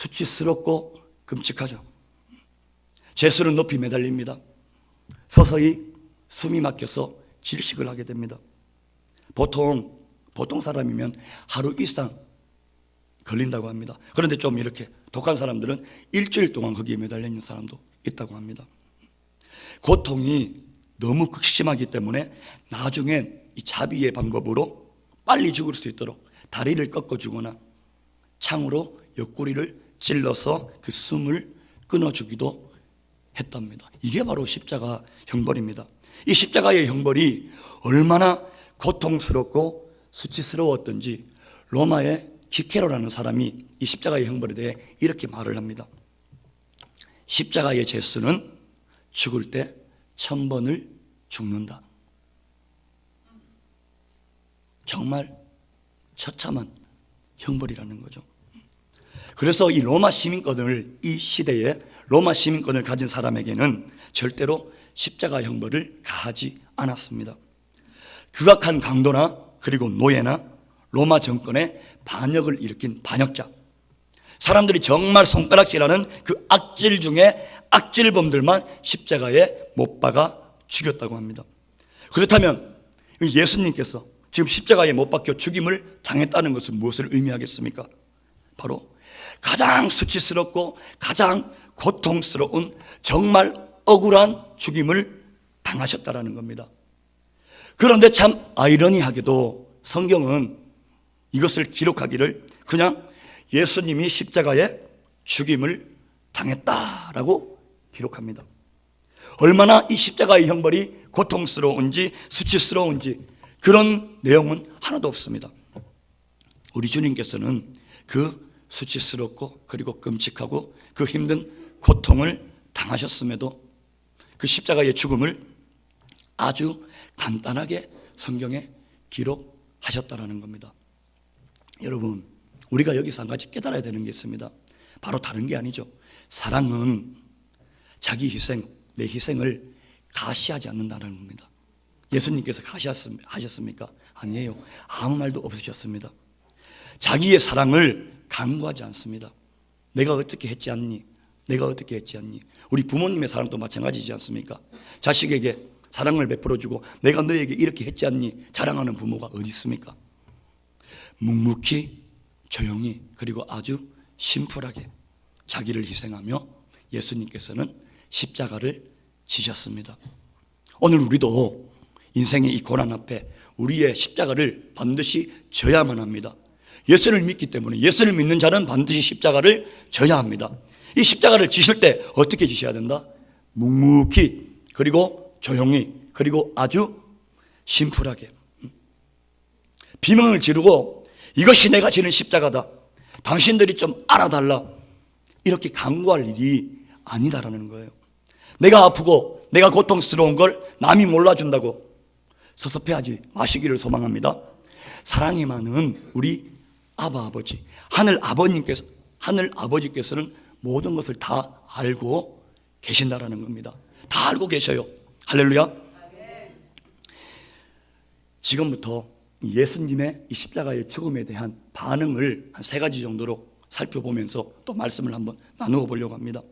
수치스럽고 끔찍하죠. 제수는 높이 매달립니다. 서서히 숨이 막혀서 질식을 하게 됩니다. 보통 사람이면 하루 이상 걸린다고 합니다. 그런데 좀 이렇게 독한 사람들은 일주일 동안 거기에 매달려 있는 사람도 있다고 합니다. 고통이 너무 극심하기 때문에 나중엔 이 자비의 방법으로 빨리 죽을 수 있도록 다리를 꺾어주거나 창으로 옆구리를 찔러서 그 숨을 끊어주기도 했답니다. 이게 바로 십자가 형벌입니다. 이 십자가의 형벌이 얼마나 고통스럽고 수치스러웠던지 로마의 기케로라는 사람이 이 십자가의 형벌에 대해 이렇게 말을 합니다. 십자가의 죄수는 죽을 때 1000번을 죽는다. 정말 처참한 형벌이라는 거죠. 그래서 이 로마 시민권을, 이 시대에 로마 시민권을 가진 사람에게는 절대로 십자가 형벌을 가하지 않았습니다. 극악한 강도나 그리고 노예나 로마 정권의 반역을 일으킨 반역자, 사람들이 정말 손가락질하는 그 악질 중에 악질범들만 십자가에 못 박아 죽였다고 합니다. 그렇다면 예수님께서 지금 십자가에 못 박혀 죽임을 당했다는 것은 무엇을 의미하겠습니까? 바로 가장 수치스럽고 가장 고통스러운 정말 억울한 죽임을 당하셨다는 겁니다. 그런데 참 아이러니하게도 성경은 이것을 기록하기를 그냥 예수님이 십자가에 죽임을 당했다라고 기록합니다. 얼마나 이 십자가의 형벌이 고통스러운지 수치스러운지 그런 내용은 하나도 없습니다. 우리 주님께서는 그 수치스럽고 그리고 끔찍하고 그 힘든 고통을 당하셨음에도 그 십자가의 죽음을 아주 간단하게 성경에 기록하셨다는 겁니다. 여러분, 우리가 여기서 한 가지 깨달아야 되는 게 있습니다. 바로 다른 게 아니죠. 사랑은 자기 희생, 내 희생을 가시하지 않는다는 겁니다. 예수님께서 가시하셨습니까? 아니에요. 아무 말도 없으셨습니다. 자기의 사랑을 강구하지 않습니다. 내가 어떻게 했지 않니? 내가 어떻게 했지 않니? 우리 부모님의 사랑도 마찬가지지 않습니까? 자식에게 사랑을 베풀어주고 내가 너에게 이렇게 했지 않니? 자랑하는 부모가 어디 있습니까? 묵묵히 조용히 그리고 아주 심플하게 자기를 희생하며 예수님께서는 십자가를 지셨습니다. 오늘 우리도 인생의 이 고난 앞에 우리의 십자가를 반드시 져야만 합니다. 예수를 믿기 때문에 예수를 믿는 자는 반드시 십자가를 져야 합니다. 이 십자가를 지실 때 어떻게 지셔야 된다? 묵묵히 그리고 조용히 그리고 아주 심플하게 비명을 지르고 이것이 내가 지는 십자가다, 당신들이 좀 알아달라, 이렇게 강구할 일이 아니다라는 거예요. 내가 아프고 내가 고통스러운 걸 남이 몰라준다고 섭섭해하지 마시기를 소망합니다. 사랑이 많은 우리 아바 아버지, 하늘 아버지께서는 모든 것을 다 알고 계신다라는 겁니다. 다 알고 계셔요. 할렐루야. 지금부터 예수님의 이 십자가의 죽음에 대한 반응을 한 3가지 정도로 살펴보면서 또 말씀을 한번 나누어 보려고 합니다.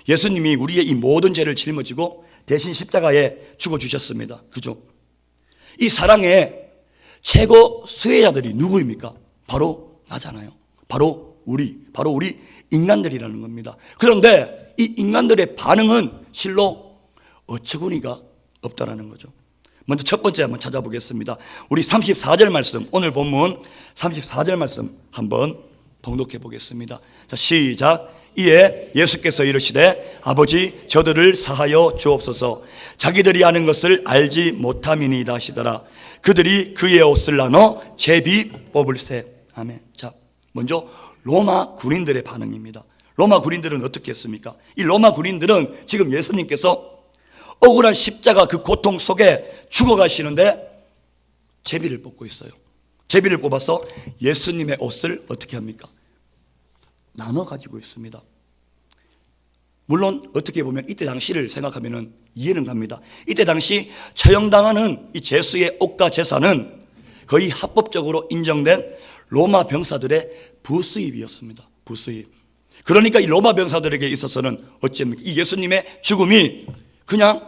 예수님이 우리의 이 모든 죄를 짊어지고 대신 십자가에 죽어주셨습니다. 그죠? 이 사랑의 최고 수혜자들이 누구입니까? 바로 나잖아요. 바로 우리 인간들이라는 겁니다. 그런데 이 인간들의 반응은 실로 어처구니가 없다라는 거죠. 먼저 첫 번째 한번 찾아보겠습니다. 우리 34절 말씀, 오늘 본문 34절 말씀 한번 봉독해 보겠습니다. 자, 시작. 이에 예수께서 이르시되 아버지 저들을 사하여 주옵소서, 자기들이 아는 것을 알지 못함이니이다 하시더라. 그들이 그의 옷을 나눠 제비 뽑을세. 아멘. 자, 먼저 로마 군인들의 반응입니다. 로마 군인들은 어떻게 했습니까? 이 로마 군인들은 지금 예수님께서 억울한 십자가 그 고통 속에 죽어가시는데 제비를 뽑고 있어요. 제비를 뽑아서 예수님의 옷을 어떻게 합니까? 나눠 가지고 있습니다. 물론 어떻게 보면 이때 당시를 생각하면 이해는 갑니다. 이때 당시 처형당하는 이 제수의 옷과 재산은 거의 합법적으로 인정된 로마 병사들의 부수입이었습니다. 부수입. 그러니까 이 로마 병사들에게 있어서는 어찌합니까? 이 예수님의 죽음이 그냥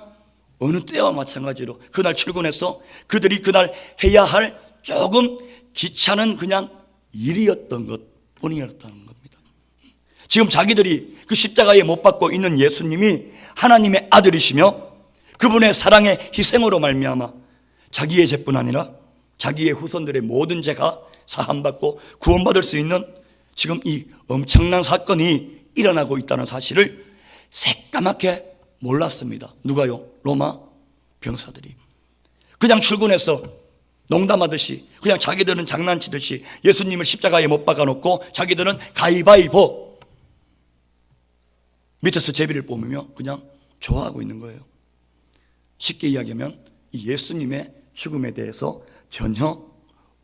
어느 때와 마찬가지로 그날 출근해서 그들이 그날 해야 할 조금 귀찮은 그냥 일이었던 것 뿐이었다는 겁니다. 지금 자기들이 그 십자가에 못 박고 있는 예수님이 하나님의 아들이시며 그분의 사랑의 희생으로 말미암아 자기의 죄뿐 아니라 자기의 후손들의 모든 죄가 사함받고 구원받을 수 있는 지금 이 엄청난 사건이 일어나고 있다는 사실을 새까맣게 몰랐습니다. 누가요? 로마 병사들이. 그냥 출근해서 농담하듯이 그냥 자기들은 장난치듯이 예수님을 십자가에 못 박아놓고 자기들은 가위바위보 밑에서 제비를 뽑으며 그냥 좋아하고 있는 거예요. 쉽게 이야기하면 이 예수님의 죽음에 대해서 전혀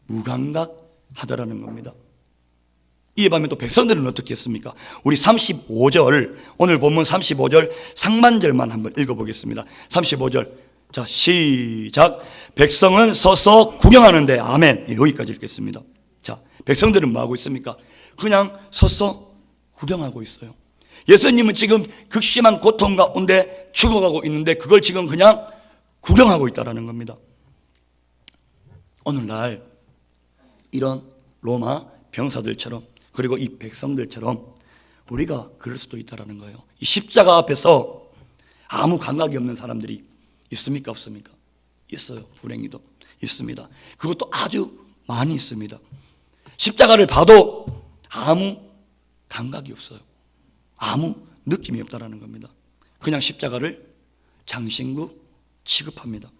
무감각하다라는 겁니다. 이에 반면 또 백성들은 어떻게 했습니까? 우리 35절, 오늘 본문 35절 상반절만 한번 읽어보겠습니다. 35절, 자 시작. 백성은 서서 구경하는데, 아멘. 여기까지 읽겠습니다. 자, 백성들은 뭐하고 있습니까? 그냥 서서 구경하고 있어요. 예수님은 지금 극심한 고통 가운데 죽어가고 있는데 그걸 지금 그냥 구경하고 있다는 겁니다. 오늘날 이런 로마 병사들처럼 그리고 이 백성들처럼 우리가 그럴 수도 있다는 거예요. 이 십자가 앞에서 아무 감각이 없는 사람들이 있습니까? 없습니까? 있어요. 불행히도 있습니다. 그것도 아주 많이 있습니다. 십자가를 봐도 아무 감각이 없어요. 아무 느낌이 없다는 겁니다. 그냥 십자가를 장신구 취급합니다.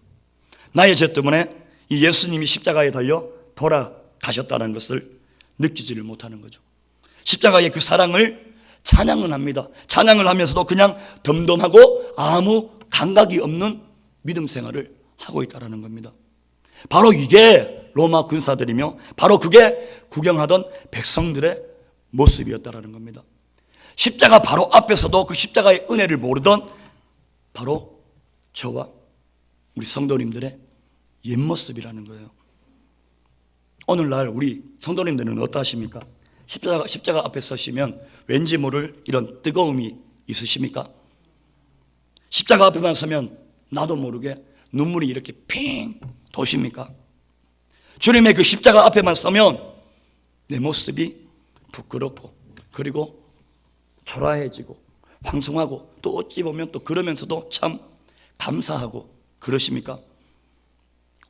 나의 죄 때문에 이 예수님이 십자가에 달려 돌아가셨다는 것을 느끼지를 못하는 거죠. 십자가의 그 사랑을 찬양은 합니다. 찬양을 하면서도 그냥 덤덤하고 아무 감각이 없는 믿음 생활을 하고 있다는 겁니다. 바로 이게 로마 군사들이며 바로 그게 구경하던 백성들의 모습이었다는 겁니다. 십자가 바로 앞에서도 그 십자가의 은혜를 모르던 바로 저와 우리 성도님들의 옛모습이라는 거예요. 오늘날 우리 성도님들은 어떠하십니까? 십자가 앞에 서시면 왠지 모를 이런 뜨거움이 있으십니까? 십자가 앞에만 서면 나도 모르게 눈물이 이렇게 핑 도십니까? 주님의 그 십자가 앞에만 서면 내 모습이 부끄럽고 그리고 초라해지고 황송하고 또 어찌 보면 또 그러면서도 참 감사하고 그러십니까?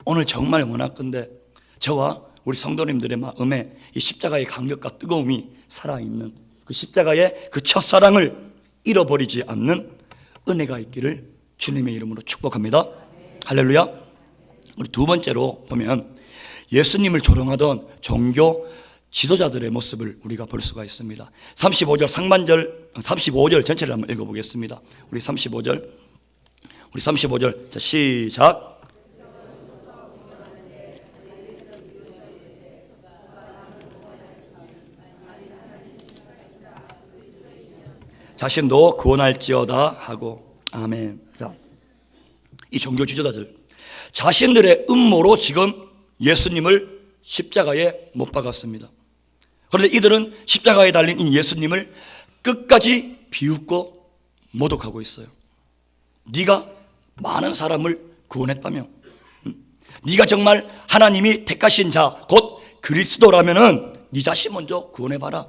오늘 정말 원하건대 저와 우리 성도님들의 마음에 이 십자가의 감격과 뜨거움이 살아있는 그 십자가의 그 첫사랑을 잃어버리지 않는 은혜가 있기를 주님의 이름으로 축복합니다. 할렐루야. 우리 두 번째로 보면 예수님을 조롱하던 종교 지도자들의 모습을 우리가 볼 수가 있습니다. 35절 상반절 35절 전체를 한번 읽어보겠습니다. 우리 35절 자 시작. 자신도 구원할지어다 하고 아멘. 자, 이 종교 지도자들 자신들의 음모로 지금 예수님을 십자가에 못 박았습니다. 그런데 이들은 십자가에 달린 이 예수님을 끝까지 비웃고 모독하고 있어요. 네가 많은 사람을 구원했다며, 네가 정말 하나님이 택하신 자 곧 그리스도라면은 네 자신 먼저 구원해봐라.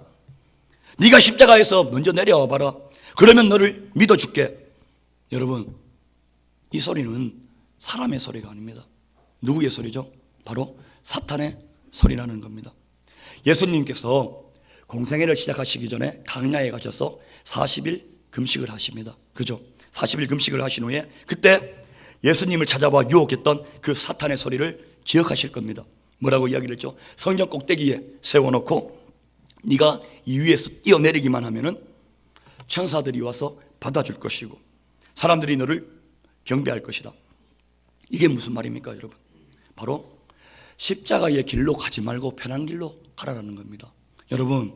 네가 십자가에서 먼저 내려와봐라. 그러면 너를 믿어줄게. 여러분, 이 소리는 사람의 소리가 아닙니다. 누구의 소리죠? 바로 사탄의 소리라는 겁니다. 예수님께서 공생애를 시작하시기 전에 강야에 가셔서 40일 금식을 하십니다. 그죠? 40일 금식을 하신 후에 그때 예수님을 찾아와 유혹했던 그 사탄의 소리를 기억하실 겁니다. 뭐라고 이야기를 했죠? 성전 꼭대기에 세워놓고 네가 이 위에서 뛰어내리기만 하면은 천사들이 와서 받아줄 것이고 사람들이 너를 경배할 것이다. 이게 무슨 말입니까, 여러분? 바로 십자가의 길로 가지 말고 편한 길로 가라라는 겁니다. 여러분,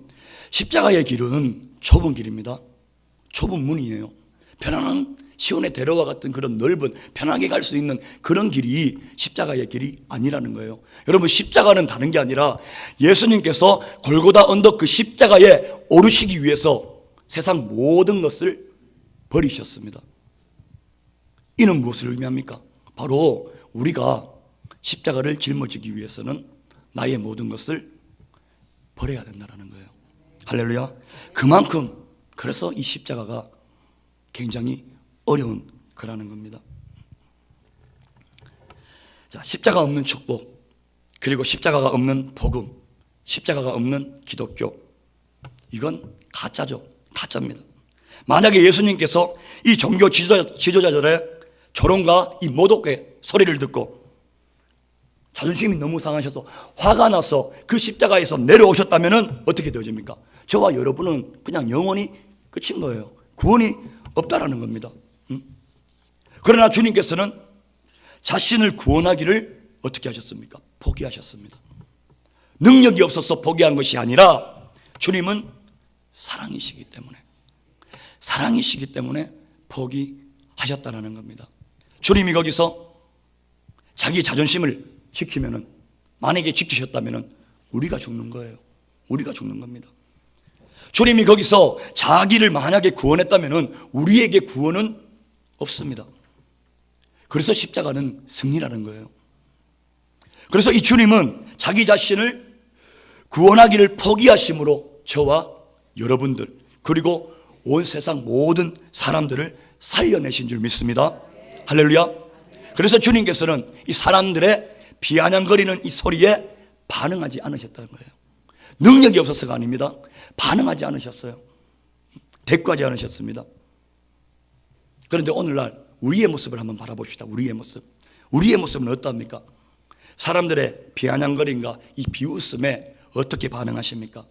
십자가의 길은 좁은 길입니다. 좁은 문이에요. 편안한 시온의 대로와 같은 그런 넓은 편하게 갈 수 있는 그런 길이 십자가의 길이 아니라는 거예요. 여러분, 십자가는 다른 게 아니라 예수님께서 골고다 언덕 그 십자가에 오르시기 위해서 세상 모든 것을 버리셨습니다. 이는 무엇을 의미합니까? 바로 우리가 십자가를 짊어지기 위해서는 나의 모든 것을 버려야 된다는 거예요. 할렐루야. 그만큼 그래서 이 십자가가 굉장히 어려운 거라는 겁니다. 자, 십자가 없는 축복, 그리고 십자가가 없는 복음, 십자가가 없는 기독교, 이건 가짜죠. 가짜입니다. 만약에 예수님께서 이 종교 지도자들의 조롱과 이 모독의 소리를 듣고 자존심이 너무 상하셔서 화가 나서 그 십자가에서 내려오셨다면 어떻게 되어집니까? 저와 여러분은 그냥 영원히 끝인 거예요. 구원이 없다라는 겁니다. 그러나 주님께서는 자신을 구원하기를 어떻게 하셨습니까? 포기하셨습니다. 능력이 없어서 포기한 것이 아니라 주님은 사랑이시기 때문에 포기하셨다는 겁니다. 주님이 거기서 자기 자존심을 지키면은, 만약에 지키셨다면은 우리가 죽는 거예요. 우리가 죽는 겁니다. 주님이 거기서 자기를 만약에 구원했다면은 우리에게 구원은 없습니다. 그래서 십자가는 승리라는 거예요. 그래서 이 주님은 자기 자신을 구원하기를 포기하심으로 저와 여러분들, 그리고 온 세상 모든 사람들을 살려내신 줄 믿습니다. 할렐루야. 그래서 주님께서는 이 사람들의 비아냥거리는 이 소리에 반응하지 않으셨다는 거예요. 능력이 없어서가 아닙니다. 반응하지 않으셨어요. 대꾸하지 않으셨습니다. 그런데 오늘날 우리의 모습을 한번 바라봅시다. 우리의 모습은 어떠합니까? 사람들의 비아냥거림과 이 비웃음에 어떻게 반응하십니까?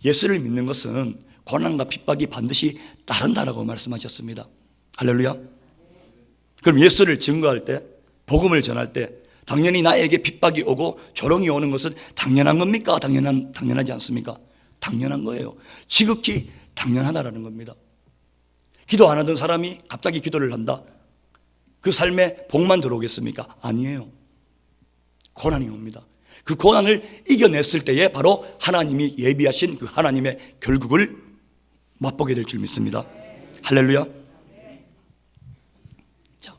예수를 믿는 것은 고난과 핍박이 반드시 따른다라고 말씀하셨습니다. 할렐루야. 그럼 예수를 증거할 때, 복음을 전할 때 당연히 나에게 핍박이 오고 조롱이 오는 것은 당연한 겁니까? 당연하지 않습니까? 당연한 거예요. 지극히 당연하다라는 겁니다. 기도 안 하던 사람이 갑자기 기도를 한다. 그 삶에 복만 들어오겠습니까? 아니에요. 고난이 옵니다. 그 고난을 이겨냈을 때에 바로 하나님이 예비하신 그 하나님의 결국을 맛보게 될 줄 믿습니다. 할렐루야. 자,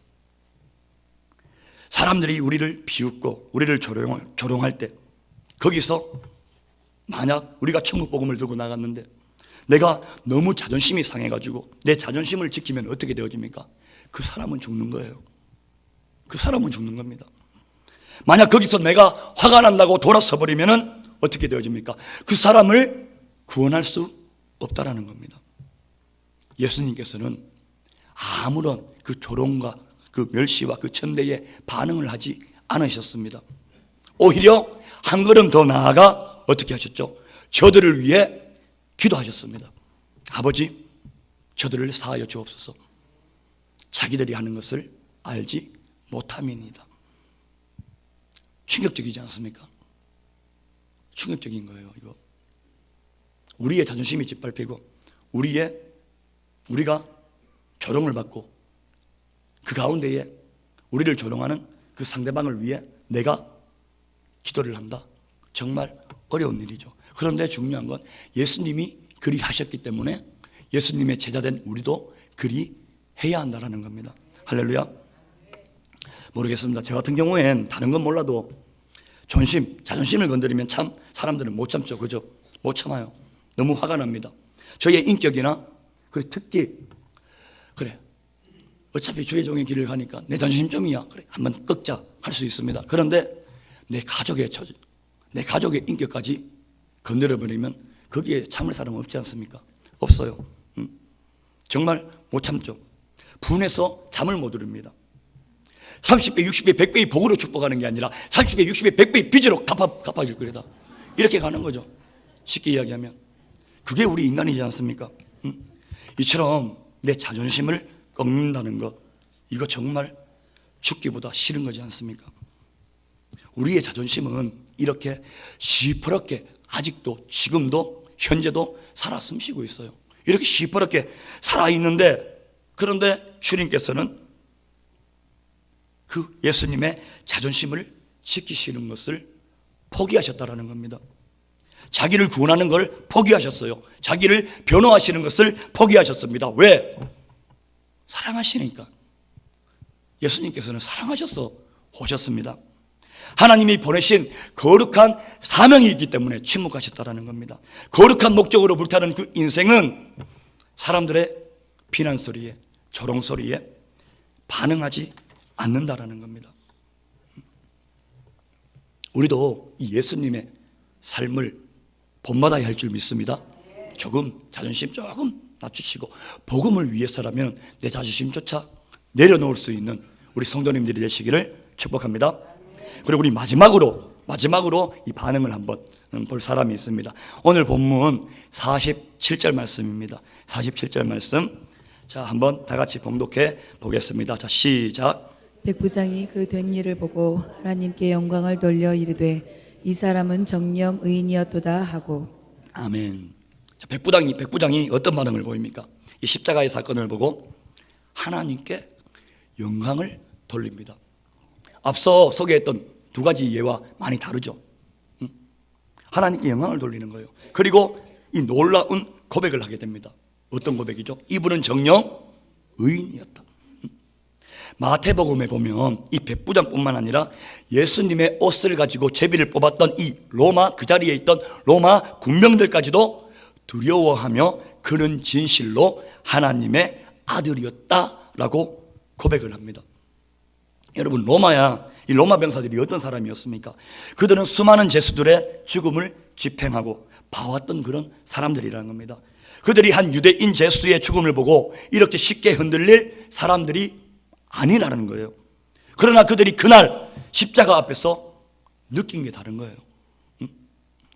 사람들이 우리를 비웃고 우리를 조롱할 때, 거기서 만약 우리가 천국 복음을 들고 나갔는데 내가 너무 자존심이 상해가지고 내 자존심을 지키면 어떻게 되어집니까? 그 사람은 죽는 거예요. 그 사람은 죽는 겁니다. 만약 거기서 내가 화가 난다고 돌아서 버리면 어떻게 되어집니까? 그 사람을 구원할 수 없다라는 겁니다. 예수님께서는 아무런 그 조롱과 그 멸시와 그 천대에 반응을 하지 않으셨습니다. 오히려 한 걸음 더 나아가 어떻게 하셨죠? 저들을 위해 기도하셨습니다. 아버지, 저들을 사하여 주옵소서. 자기들이 하는 것을 알지 못함이니이다. 충격적이지 않습니까? 충격적인 거예요, 이거. 우리의 자존심이 짓밟히고 우리가 조롱을 받고 그 가운데에 우리를 조롱하는 그 상대방을 위해 내가 기도를 한다. 정말 어려운 일이죠. 그런데 중요한 건 예수님이 그리 하셨기 때문에 예수님의 제자된 우리도 그리 해야 한다는 겁니다. 할렐루야. 모르겠습니다. 저 같은 경우엔 다른 건 몰라도 자존심을 건드리면 참 사람들은 못 참죠. 그죠? 못 참아요. 너무 화가 납니다. 저의 인격이나 그래 특집, 그래 어차피 주의 종의 길을 가니까 내 자존심 좀이야, 그래 한번 꺾자 할 수 있습니다. 그런데 내 가족의 인격까지 건드려버리면 거기에 참을 사람은 없지 않습니까? 없어요. 정말 못 참죠. 분해서 잠을 못 이룹니다. 30배, 60배, 100배의 복으로 축복하는 게 아니라 30배, 60배, 100배의 빚으로 갚아줄 거다. 이렇게 가는 거죠. 쉽게 이야기하면. 그게 우리 인간이지 않습니까? 이처럼 내 자존심을 꺾는다는 것, 이거 정말 죽기보다 싫은 거지 않습니까? 우리의 자존심은 이렇게 시퍼렇게 아직도 지금도 현재도 살아 숨쉬고 있어요. 이렇게 시퍼렇게 살아있는데, 그런데 주님께서는 그 예수님의 자존심을 지키시는 것을 포기하셨다라는 겁니다. 자기를 구원하는 걸 포기하셨어요. 자기를 변호하시는 것을 포기하셨습니다. 왜? 사랑하시니까. 예수님께서는 사랑하셔서 오셨습니다. 하나님이 보내신 거룩한 사명이 있기 때문에 침묵하셨다라는 겁니다. 거룩한 목적으로 불타는 그 인생은 사람들의 비난 소리에, 조롱 소리에 반응하지 않는다라는 겁니다. 우리도 이 예수님의 삶을 본받아야 할 줄 믿습니다. 조금 자존심 조금 낮추시고 복음을 위해서라면 내 자존심조차 내려놓을 수 있는 우리 성도님들이 되시기를 축복합니다. 그리고 우리 마지막으로 이 반응을 한번 볼 사람이 있습니다. 오늘 본문 47절 말씀입니다. 47절 말씀. 자, 한번 다 같이 봉독해 보겠습니다. 자, 시작. 백부장이 그 된 일을 보고 하나님께 영광을 돌려 이르되 이 사람은 정령 의인이었도다 하고. 아멘. 자, 백부장이 어떤 반응을 보입니까? 이 십자가의 사건을 보고 하나님께 영광을 돌립니다. 앞서 소개했던 두 가지 예와 많이 다르죠. 하나님께 영광을 돌리는 거예요. 그리고 이 놀라운 고백을 하게 됩니다. 어떤 고백이죠? 이분은 정녕 의인이었다. 마태복음에 보면 이 백부장뿐만 아니라 예수님의 옷을 가지고 제비를 뽑았던 이 로마, 그 자리에 있던 로마 군병들까지도 두려워하며 그는 진실로 하나님의 아들이었다라고 고백을 합니다. 여러분, 이 로마 병사들이 어떤 사람이었습니까? 그들은 수많은 죄수들의 죽음을 집행하고 봐왔던 그런 사람들이라는 겁니다. 그들이 한 유대인 죄수의 죽음을 보고 이렇게 쉽게 흔들릴 사람들이 아니라는 거예요. 그러나 그들이 그날 십자가 앞에서 느낀 게 다른 거예요.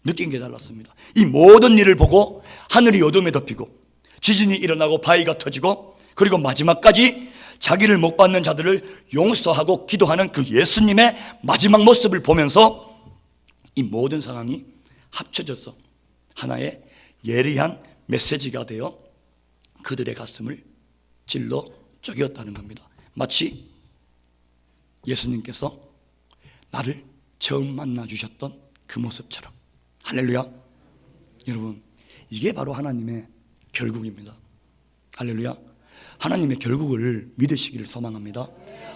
느낀 게 달랐습니다. 이 모든 일을 보고 하늘이 어둠에 덮이고 지진이 일어나고 바위가 터지고 그리고 마지막까지 자기를 못 받는 자들을 용서하고 기도하는 그 예수님의 마지막 모습을 보면서 이 모든 상황이 합쳐져서 하나의 예리한 메시지가 되어 그들의 가슴을 찔러 쪼개었다는 겁니다. 마치 예수님께서 나를 처음 만나 주셨던 그 모습처럼. 할렐루야. 여러분, 이게 바로 하나님의 결국입니다. 할렐루야. 하나님의 결국을 믿으시기를 소망합니다.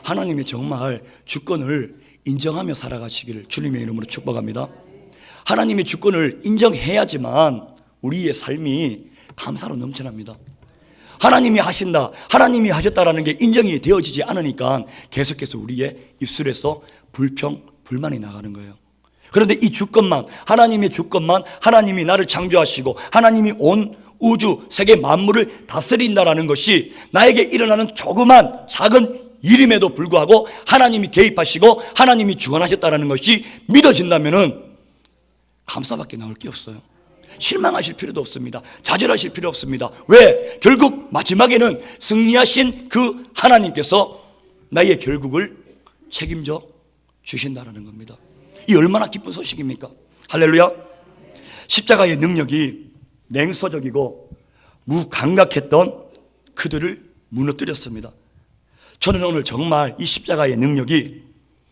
하나님이 정말 주권을 인정하며 살아가시기를 주님의 이름으로 축복합니다. 하나님의 주권을 인정해야지만 우리의 삶이 감사로 넘쳐납니다. 하나님이 하신다, 하나님이 하셨다라는 게 인정이 되어지지 않으니까 계속해서 우리의 입술에서 불평, 불만이 나가는 거예요. 그런데 이 주권만, 하나님의 주권만, 하나님이 나를 창조하시고 하나님이 온 우주, 세계 만물을 다스린다라는 것이 나에게 일어나는 조그만 작은 일임에도 불구하고 하나님이 개입하시고 하나님이 주관하셨다라는 것이 믿어진다면은 감사밖에 나올 게 없어요. 실망하실 필요도 없습니다. 좌절하실 필요 없습니다. 왜? 결국 마지막에는 승리하신 그 하나님께서 나의 결국을 책임져 주신다라는 겁니다. 이 얼마나 기쁜 소식입니까? 할렐루야. 십자가의 능력이 냉소적이고 무감각했던 그들을 무너뜨렸습니다. 저는 오늘 정말 이 십자가의 능력이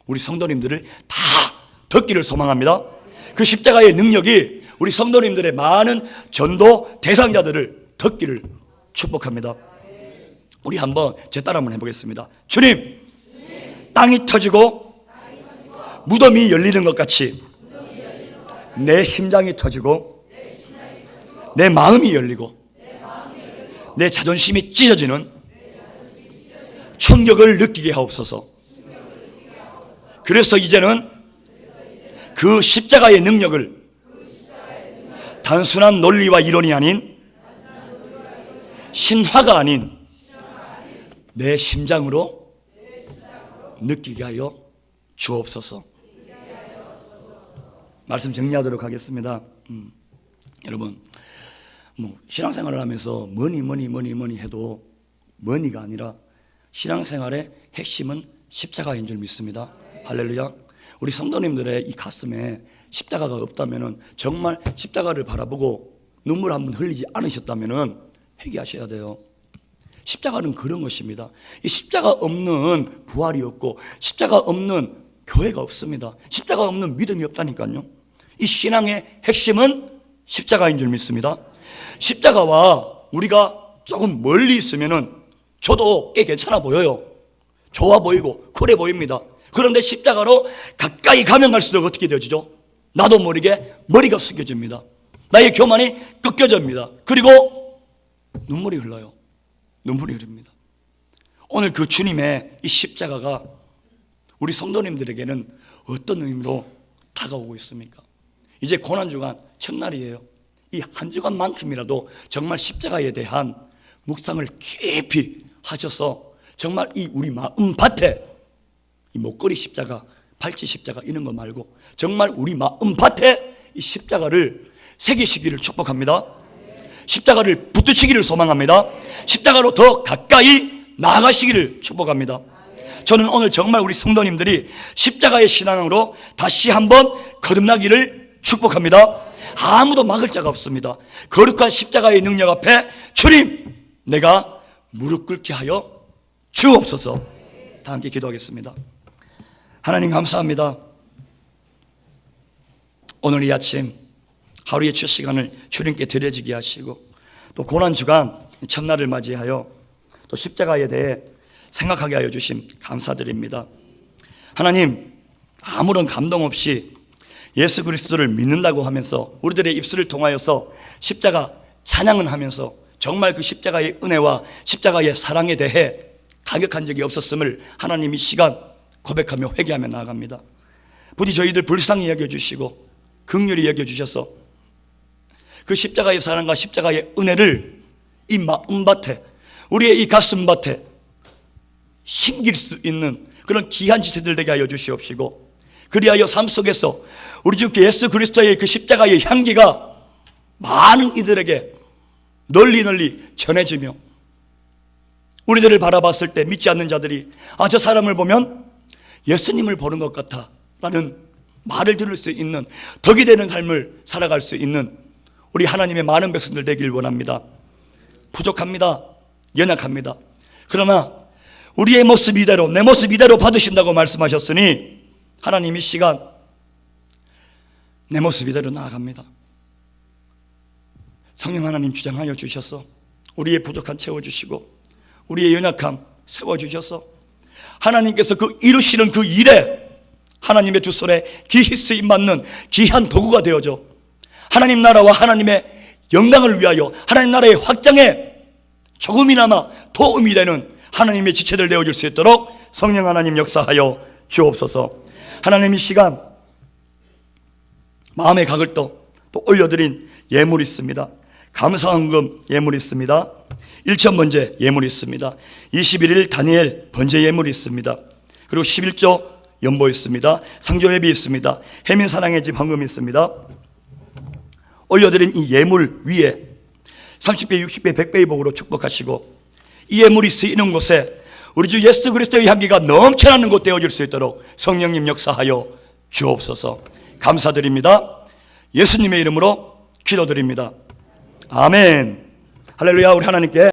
우리 성도님들을 다 듣기를 소망합니다. 그 십자가의 능력이 우리 성도님들의 많은 전도 대상자들을 듣기를 축복합니다. 우리 한번 제 따라 한번 해보겠습니다. 주님, 땅이 터지고 무덤이 열리는 것 같이 내 심장이 터지고 내 마음이 열리고 내 자존심이 찢어지는 충격을 느끼게 하옵소서. 그래서 이제는 그 십자가의 능력을 단순한 논리와 이론이 아닌 신화가 아닌 내 심장으로 느끼게 하여 주옵소서. 말씀 정리하도록 하겠습니다. 여러분, 신앙생활을 하면서 뭐니 해도 뭐니가 아니라 신앙생활의 핵심은 십자가인 줄 믿습니다. 할렐루야. 우리 성도님들의 이 가슴에 십자가가 없다면, 정말 십자가를 바라보고 눈물 한번 흘리지 않으셨다면 회개하셔야 돼요. 십자가는 그런 것입니다. 이 십자가 없는 부활이 없고 십자가 없는 교회가 없습니다. 십자가 없는 믿음이 없다니까요. 이 신앙의 핵심은 십자가인 줄 믿습니다. 십자가와 우리가 조금 멀리 있으면은 저도 꽤 괜찮아 보여요. 좋아 보이고 그래 보입니다. 그런데 십자가로 가까이 가면 갈수록 어떻게 되어지죠? 나도 모르게 머리가 숙여집니다. 나의 교만이 꺾여집니다. 그리고 눈물이 흘러요. 눈물이 흐릅니다. 오늘 그 주님의 이 십자가가 우리 성도님들에게는 어떤 의미로 다가오고 있습니까? 이제 고난주간 첫날이에요. 이 한 주간만큼이라도 정말 십자가에 대한 묵상을 깊이 하셔서 정말 이 우리 마음밭에 이 목걸이 십자가, 팔찌 십자가 이런 거 말고 정말 우리 마음밭에 이 십자가를 새기시기를 축복합니다. 십자가를 붙드시기를 소망합니다. 십자가로 더 가까이 나아가시기를 축복합니다. 저는 오늘 정말 우리 성도님들이 십자가의 신앙으로 다시 한번 거듭나기를 축복합니다. 아무도 막을 자가 없습니다. 거룩한 십자가의 능력 앞에 주님, 내가 무릎 꿇게 하여 주옵소서. 다 함께 기도하겠습니다. 하나님 감사합니다. 오늘 이 아침 하루의 첫 시간을 주님께 드려지게 하시고 또 고난주간 첫날을 맞이하여 또 십자가에 대해 생각하게 하여 주심 감사드립니다. 하나님, 아무런 감동 없이 예수 그리스도를 믿는다고 하면서 우리들의 입술을 통하여서 십자가 찬양을 하면서 정말 그 십자가의 은혜와 십자가의 사랑에 대해 가격한 적이 없었음을 하나님 이 시간 고백하며 회개하며 나아갑니다. 부디 저희들 불쌍히 여겨주시고 긍휼히 여겨주셔서 그 십자가의 사랑과 십자가의 은혜를 이 마음밭에, 우리의 이 가슴밭에 심길 수 있는 그런 귀한 지체들 되게 하여 주시옵시고, 그리하여 삶 속에서 우리 주 예수 그리스도의 그 십자가의 향기가 많은 이들에게 널리 전해지며 우리들을 바라봤을 때 믿지 않는 자들이 저 사람을 보면 예수님을 보는 것 같아 라는 말을 들을 수 있는, 덕이 되는 삶을 살아갈 수 있는 우리 하나님의 많은 백성들 되길 원합니다. 부족합니다. 연약합니다. 그러나 우리의 모습 이대로, 내 모습 이대로 받으신다고 말씀하셨으니 하나님 이 시간 내 모습 이대로 나아갑니다. 성령 하나님 주장하여 주셔서 우리의 부족한 채워주시고 우리의 연약함 세워주셔서 하나님께서 그 이루시는 그 일에 하나님의 두 손에 기히 쓰임받는 귀한 도구가 되어져 하나님 나라와 하나님의 영광을 위하여 하나님 나라의 확장에 조금이나마 도움이 되는 하나님의 지체들 되어줄 수 있도록 성령 하나님 역사하여 주옵소서. 하나님 이 시간 마음의 각을도 또 올려드린 예물이 있습니다. 감사헌금 예물이 있습니다. 1천 번제 예물이 있습니다. 21일 다니엘 번제 예물이 있습니다. 그리고 11조 연보 있습니다. 상조회비 있습니다. 해민사랑의 집 헌금이 있습니다. 올려드린 이 예물 위에 30배, 60배, 100배의 복으로 축복하시고 이 예물이 쓰이는 곳에 우리 주 예수 그리스도의 향기가 넘쳐나는 곳 되어줄 수 있도록 성령님 역사하여 주옵소서. 감사드립니다. 예수님의 이름으로 기도드립니다. 아멘. 할렐루야. 우리 하나님께